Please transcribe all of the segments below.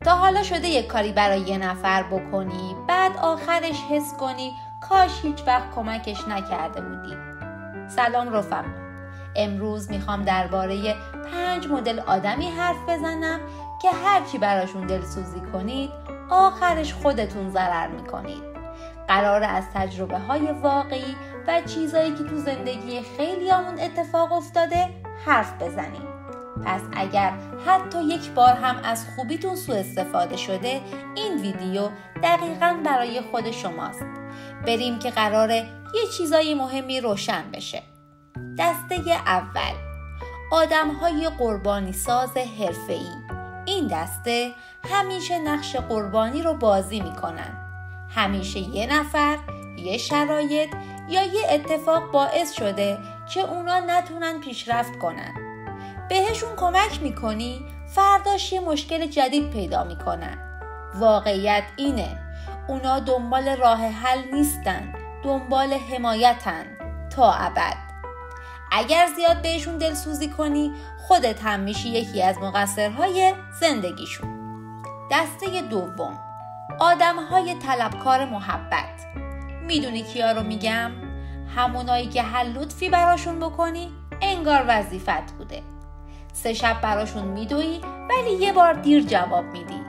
تا حالا شده یک کاری برای یه نفر بکنی بعد آخرش حس کنی کاش هیچ وقت کمکش نکرده بودی؟ سلام رفقا، امروز میخوام درباره 5 مدل آدمی حرف بزنم که هرچی براشون دلسوزی کنید آخرش خودتون ضرر میکنید. قراره از تجربه های واقعی و چیزایی که تو زندگی خیلیامون اتفاق افتاده حرف بزنیم. پس اگر حتی یک بار هم از خوبیتون سوء استفاده شده، این ویدیو دقیقاً برای خود شماست. بریم که قراره یه چیزای مهمی روشن بشه. دسته اول، آدم‌های قربانی ساز حرفه‌ای. این دسته همیشه نقش قربانی رو بازی میکنن. همیشه یه نفر، یه شرایط یا یه اتفاق باعث شده که اونا نتونن پیشرفت کنن. بهشون کمک میکنی، فرداش یه مشکل جدید پیدا میکنن. واقعیت اینه، اونا دنبال راه حل نیستن، دنبال حمایتن تا ابد. اگر زیاد بهشون دلسوزی کنی، خودت هم میشی یکی از مقصرهای زندگیشون. دسته دوم، آدمهای طلبکار محبت. میدونی کیا رو میگم؟ همونایی که هر لطفی براشون بکنی انگار وظیفت بوده. 3 شب براشون میدوی ولی یه بار دیر جواب میدی.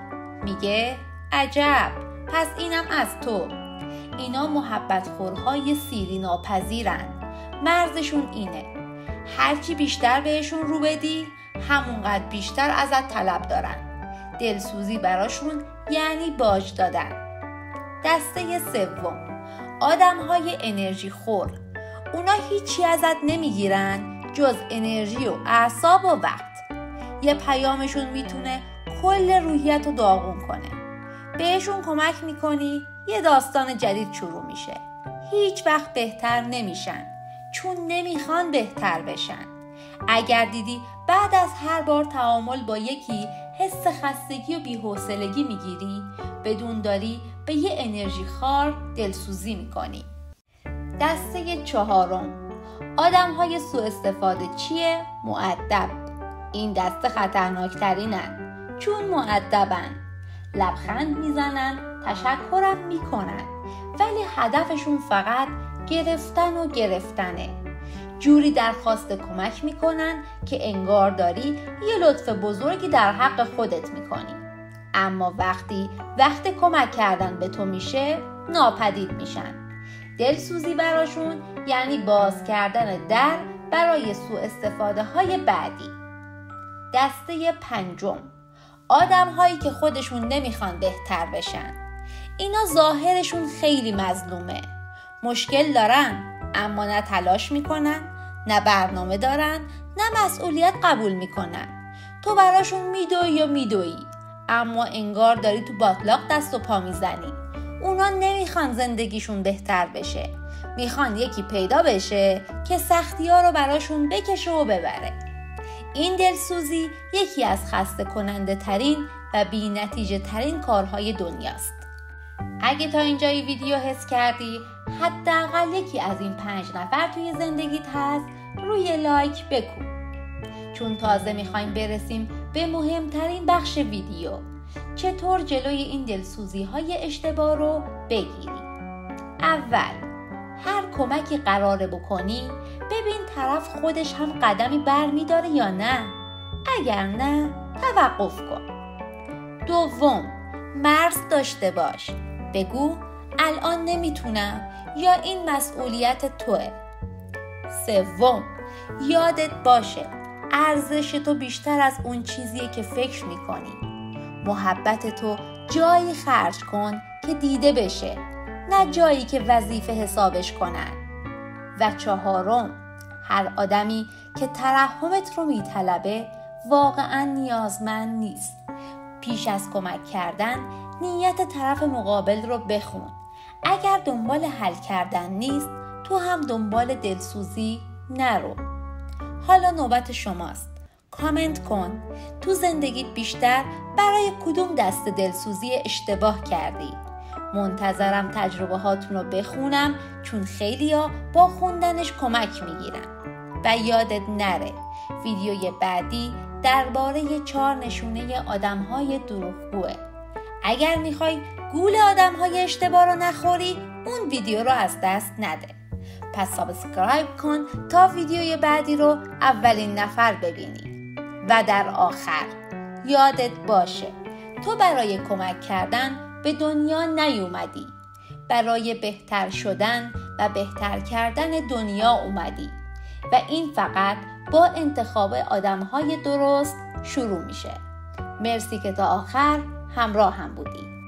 میگه عجب، پس اینم از تو. اینا محبت خورهای سیری ناپذیرن. مرزشون اینه، هرچی بیشتر بهشون رو بدی همونقدر بیشتر ازت طلب دارن. دلسوزی براشون یعنی باج دادن. دسته سوم، آدمهای انرژی خور. اونا هیچی ازت نمیگیرن جز انرژی و اعصاب و وقت. یه پیامشون میتونه کل روحیت رو داغون کنه. بهشون کمک میکنی، یه داستان جدید شروع میشه. هیچ وقت بهتر نمیشن چون نمیخوان بهتر بشن. اگر دیدی بعد از هر بار تعامل با یکی حس خستگی و بی‌حوصلگی میگیری، بدون داری به یه انرژی خار دلسوزی میکنی. دسته چهارم، آدم‌های سوء استفاده چیه؟ مؤدب. این دسته خطرناکترینن چون مؤدبن. لبخند میزنن، تشکرم میکنن، ولی هدفشون فقط گرفتن و گرفتنه. جوری درخواست کمک میکنن که انگار داری یه لطف بزرگی در حق خودت میکنی. اما وقت کمک کردن به تو میشه، ناپدید میشن. دلسوزی براشون یعنی باز کردن در برای سوء استفاده های بعدی. دسته پنجم، آدم هایی که خودشون نمیخوان بهتر بشن. اینا ظاهرشون خیلی مظلومه. مشکل دارن اما نه تلاش میکنن، نه برنامه دارن، نه مسئولیت قبول میکنن. تو براشون میدوی اما انگار داری تو باطلاق دست و پا میزنی. اونا نمیخوان زندگیشون بهتر بشه، میخوان یکی پیدا بشه که سختی‌ها رو براشون بکشه و ببره. این دلسوزی یکی از خسته کننده ترین و بی نتیجه ترین کارهای دنیاست. اگه تا اینجای ویدیو حس کردی حداقل یکی از این 5 نفر توی زندگیت هست، روی لایک بکن. چون تازه میخوایم برسیم به مهمترین بخش ویدیو، چطور جلوی این دلسوزی های اشتباه رو بگیری. اول، هر کمکی قراره بکنی ببین طرف خودش هم قدمی بر میداره یا نه. اگر نه، توقف کن. دوم، مرز داشته باش. بگو الان نمیتونم یا این مسئولیت توه. سوم، یادت باشه ارزش تو بیشتر از اون چیزیه که فکر میکنی. محبت تو جایی خرج کن که دیده بشه، نه جایی که وظیفه حسابش کنن. و چهارم، هر آدمی که ترحمت رو میطلبه واقعا نیازمند نیست. پیش از کمک کردن نیت طرف مقابل رو بخون. اگر دنبال حل کردن نیست، تو هم دنبال دلسوزی نرو. حالا نوبت شماست. کامنت کن تو زندگیت بیشتر برای کدوم دست دلسوزی اشتباه کردی. منتظرم تجربه هاتون رو بخونم چون خیلیا با خوندنش کمک میگیرن. و یادت نره ویدیوی بعدی درباره 4 نشونه آدم‌های دروغگوه. اگر میخوای گول آدم‌های اشتباه رو نخوری، اون ویدیو رو از دست نده. پس سابسکرایب کن تا ویدیوی بعدی رو اولین نفر ببینی. و در آخر یادت باشه تو برای کمک کردن به دنیا نیومدی، برای بهتر شدن و بهتر کردن دنیا اومدی و این فقط با انتخاب آدم‌های درست شروع میشه. مرسی که تا آخر همراه هم بودی.